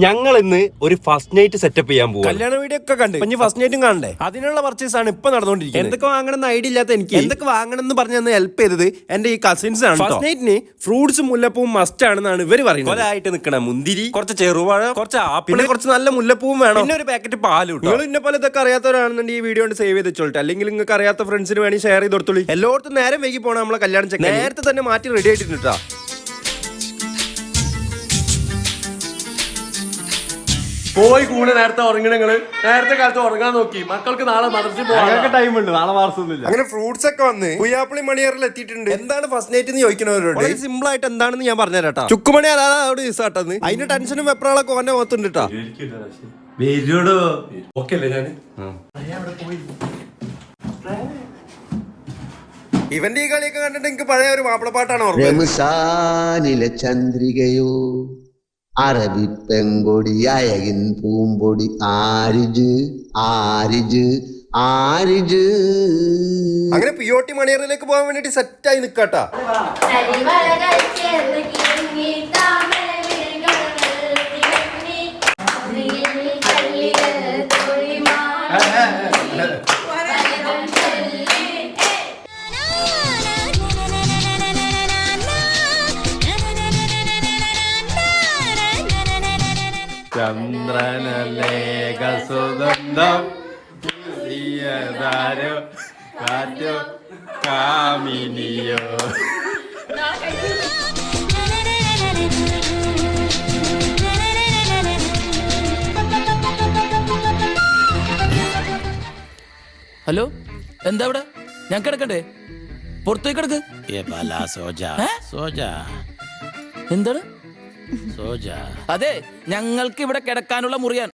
ഞങ്ങൾ ഇന്ന് ഒരു ഫസ്റ്റ് നൈറ്റ് സെറ്റപ്പ് ചെയ്യാൻ പോകും. കല്യാണ വീഡിയോ ഒക്കെ കണ്ട് ഇനി ഫസ്റ്റ് നൈറ്റും കാണണ്ടേ? അതിനുള്ള പർച്ചേസ് ആണ് ഇപ്പൊ നടന്നുകൊണ്ടിരിക്കുന്നത്. എന്തൊക്കെ വാങ്ങണമെന്ന് ഐഡിയ ഇല്ലാത്ത എനിക്ക് എന്തൊക്കെ വാങ്ങണം എന്ന് പറഞ്ഞ് ഹെൽപ്പ് ചെയ്തത് എന്റെ ഈ കസിൻസ് ആണ്. ഫസ്റ്റ് നൈറ്റിന് ഫ്രൂട്ട്സ് മുല്ലപ്പൂവും മസ്റ്റ് ആണെന്നാണ് ഇവര് പറയുന്നത്. കൊലായിട്ട് നിൽക്കണ മുന്തിരി, കുറച്ച് ചെറുപഴ, കുറച്ച് ആപ്പിൾ, കുറച്ച് നല്ല മുല്ലപ്പൂവും വേണം, പിന്നെ ഒരു പാക്കറ്റ് പാലും. നിങ്ങൾ ഇന്നെ പോലെ ഇതൊക്കെ അറിയാത്തവരാണെന്നുണ്ടെങ്കിൽ ഈ വീഡിയോ സേവ് ചെയ്ത് വെച്ചോട്ടെ, അല്ലെങ്കിൽ നിങ്ങൾക്ക് അറിയാത്ത ഫ്രണ്ട്സിന് വേണ്ടി ഷെയർ ചെയ്ത് കൊടുത്തോളൂ. എല്ലായിടത്തും നേരം വൈകി പോകണം നമ്മളെ കല്യാണം ചെക്കൻ. നേരത്തെ തന്നെ മാറ്റി റെഡി ആയിട്ടുണ്ട്. പോയി കൂടെ നേരത്തെ ഉറങ്ങണ നിങ്ങള് നേരത്തെ കാലത്ത് ഉറങ്ങാൻ നോക്കി. മക്കൾക്ക് നാളെ മദ്രസയിൽ പോകാൻ ടൈം ഉണ്ട്, നാളെ മാർസൊന്നുമില്ല. അങ്ങനെ ഫ്രൂട്ട്സ് ഒക്കെ വന്ന് പുയ്യാപ്പിളി മണിയറിൽ എത്തിയിട്ടുണ്ട്. എന്താണ് ഫസ്റ്റ് നൈറ്റ് എന്ന് ചോദിക്കുന്നവരോട് സിമ്പിൾ ആയിട്ട് എന്താണെന്ന് ഞാൻ പറഞ്ഞുതരാട്ടാ. ചുക്കുമണി അല്ലാതെ അവിടെ ദിവസമാട്ടെന്ന് അതിന്റെ ടെൻഷനും വെപ്രാളൊക്കെ ഓന്റെ മുഖത്തുണ്ട് കേട്ടാ. ഇവന്റെ ഈ കളിയൊക്കെ കണ്ടിട്ട് എനിക്ക് പഴയ ഒരു മാപ്പിളപ്പാട്ടാണ് റംസാനിലെ ചന്ദ്രികയോ അറബി പെങ്കൊടി അയകിൻ പൂമ്പൊടി ആരിജ് ആരിജ് ആരിജ്. അങ്ങനെ പിയോട്ടി മണിയറിലേക്ക് പോകാൻ വേണ്ടിട്ട് സെറ്റായി നിക്കാട്ടാ. ചന്ദ്രനലേഖ സുഗന്ധം കാറ്റോ കാമിനിയോ. ഹലോ, എന്താ ഇവിടെ? ഞാൻ കിടക്കണ്ടേ? പുറത്തേക്ക് കിടക്ക്. എന്താണ്? അതെ, ഞങ്ങൾക്ക് ഇവിടെ കിടക്കാനുള്ള മുറിയാണ്.